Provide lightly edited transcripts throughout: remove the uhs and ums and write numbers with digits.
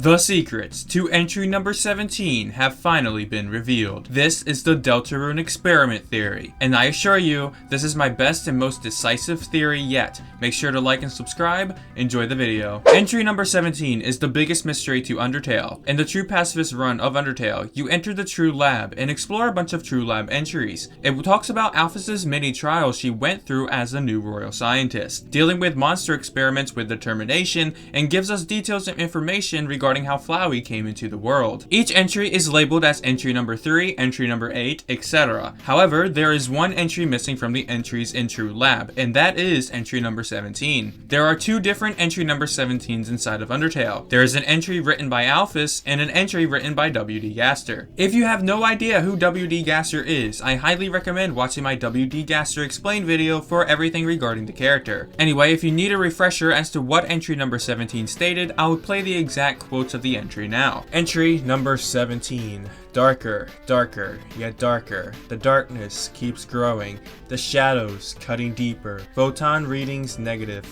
The secrets to entry number 17 have finally been revealed. This is the Deltarune Experiment Theory, and I assure you, this is my best and most decisive theory yet. Make sure to like and subscribe, enjoy the video. Entry number 17 is the biggest mystery to Undertale. In the True Pacifist run of Undertale, you enter the True Lab and explore a bunch of True Lab entries. It talks about Alphys' many trials she went through as a new royal scientist, dealing with monster experiments with determination, and gives us details and information regarding how Flowey came into the world. Each entry is labeled as entry number 3, entry number 8, etc. However, there is one entry missing from the entries in True Lab, and that is entry number 17. There are two different entry number 17s inside of Undertale. There is an entry written by Alphys and an entry written by W.D Gaster. If you have no idea who W.D Gaster is, I highly recommend watching my W.D Gaster explain video for everything regarding the character. Anyway, if you need a refresher as to what entry number 17 stated, I will play the exact quotes of the entry now. Entry number 17. Darker, darker, yet darker. The darkness keeps growing. The shadows cutting deeper. Photon readings negative.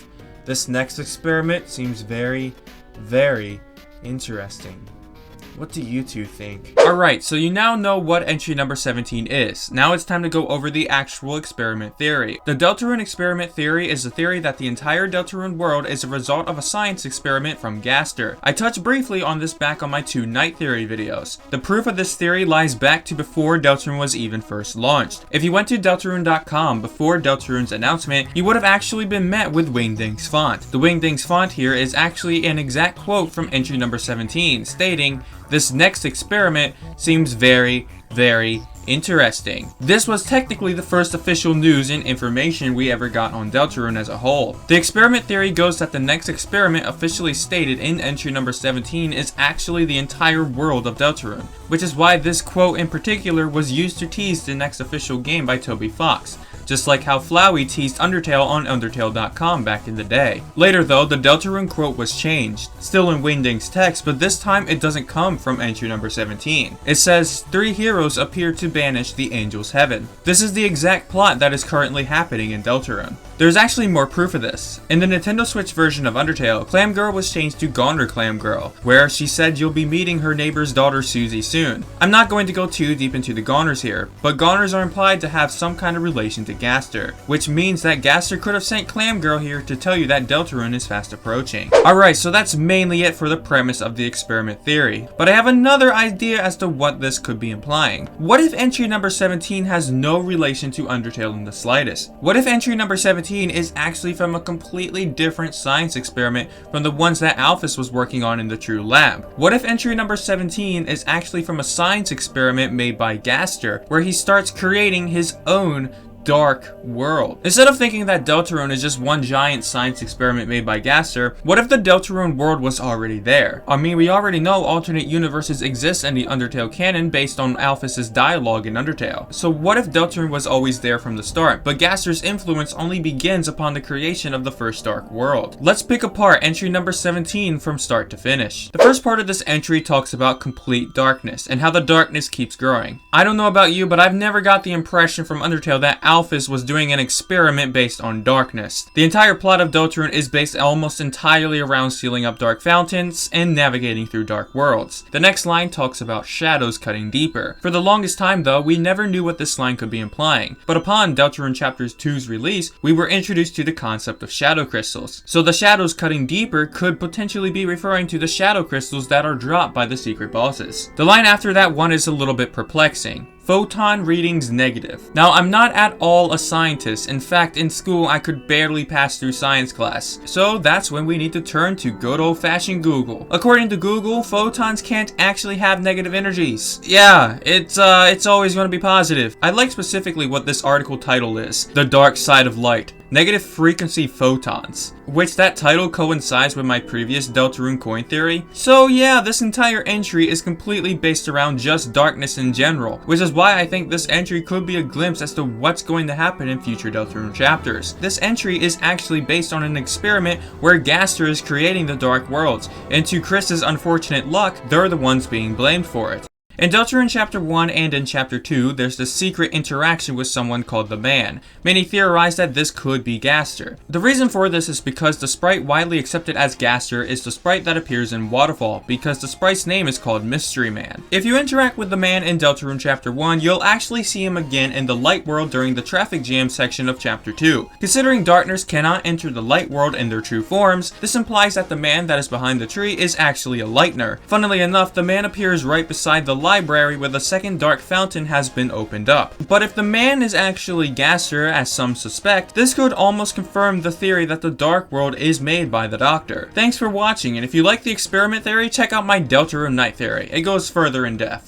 This next experiment seems very, very interesting. What do you two think? Alright, so you now know what entry number 17 is. Now it's time to go over the actual experiment theory. The Deltarune Experiment Theory is the theory that the entire Deltarune world is a result of a science experiment from Gaster. I touched briefly on this back on my 2 night theory videos. The proof of this theory lies back to before Deltarune was even first launched. If you went to Deltarune.com before Deltarune's announcement, you would have actually been met with Wingding's font. The Wingding's font here is actually an exact quote from entry number 17, stating, "This next experiment seems very, very interesting." This was technically the first official news and information we ever got on Deltarune as a whole. The experiment theory goes that the next experiment officially stated in entry number 17 is actually the entire world of Deltarune, which is why this quote in particular was used to tease the next official game by Toby Fox. Just like how Flowey teased Undertale on Undertale.com back in the day. Later though, the Deltarune quote was changed, still in Wingding's text, but this time it doesn't come from entry number 17. It says, 3 heroes appear to banish the angel's heaven. This is the exact plot that is currently happening in Deltarune. There's actually more proof of this. In the Nintendo Switch version of Undertale, Clam Girl was changed to Goner Clam Girl, where she said you'll be meeting her neighbor's daughter Susie soon. I'm not going to go too deep into the Goners here, but Goners are implied to have some kind of relation to Gaster, which means that Gaster could have sent Clam Girl here to tell you that Deltarune is fast approaching. Alright, so that's mainly it for the premise of the experiment theory, but I have another idea as to what this could be implying. What if entry number 17 has no relation to Undertale in the slightest? What if entry number 17 is actually from a completely different science experiment from the ones that Alphys was working on in the True Lab? What if entry number 17 is actually from a science experiment made by Gaster, where he starts creating his own dark world? Instead of thinking that Deltarune is just one giant science experiment made by Gaster, what if the Deltarune world was already there? I mean, we already know alternate universes exist in the Undertale canon based on Alphys' dialogue in Undertale. So what if Deltarune was always there from the start, but Gaster's influence only begins upon the creation of the first dark world? Let's pick apart entry number 17 from start to finish. The first part of this entry talks about complete darkness and how the darkness keeps growing. I don't know about you, but I've never got the impression from Undertale that Alphys was doing an experiment based on darkness. The entire plot of Deltarune is based almost entirely around sealing up dark fountains and navigating through dark worlds. The next line talks about shadows cutting deeper. For the longest time though, we never knew what this line could be implying, but upon Deltarune Chapter 2's release, we were introduced to the concept of shadow crystals. So the shadows cutting deeper could potentially be referring to the shadow crystals that are dropped by the secret bosses. The line after that one is a little bit perplexing. Photon readings negative. Now, I'm not at all a scientist. In fact, in school, I could barely pass through science class. So that's when we need to turn to good old-fashioned Google. According to Google, photons can't actually have negative energies. Yeah, it's always going to be positive. I like specifically what this article title is, The Dark Side of Light. Negative frequency photons, which that title coincides with my previous Deltarune coin theory. So yeah, this entire entry is completely based around just darkness in general, which is why I think this entry could be a glimpse as to what's going to happen in future Deltarune chapters. This entry is actually based on an experiment where Gaster is creating the dark worlds, and to Kris's unfortunate luck, they're the ones being blamed for it. In Deltarune Chapter 1 and in Chapter 2, there's the secret interaction with someone called the Man. Many theorize that this could be Gaster. The reason for this is because the sprite widely accepted as Gaster is the sprite that appears in Waterfall, because the sprite's name is called Mystery Man. If you interact with the Man in Deltarune Chapter 1, you'll actually see him again in the Light World during the traffic jam section of Chapter 2. Considering Darkners cannot enter the Light World in their true forms, this implies that the Man that is behind the tree is actually a Lightner. Funnily enough, the Man appears right beside the library where the second dark fountain has been opened up. But if the Man is actually Gaster, as some suspect, this could almost confirm the theory that the Dark World is made by the Doctor. Thanks for watching, and if you like the experiment theory, check out my Deltarune Night theory. It goes further in depth.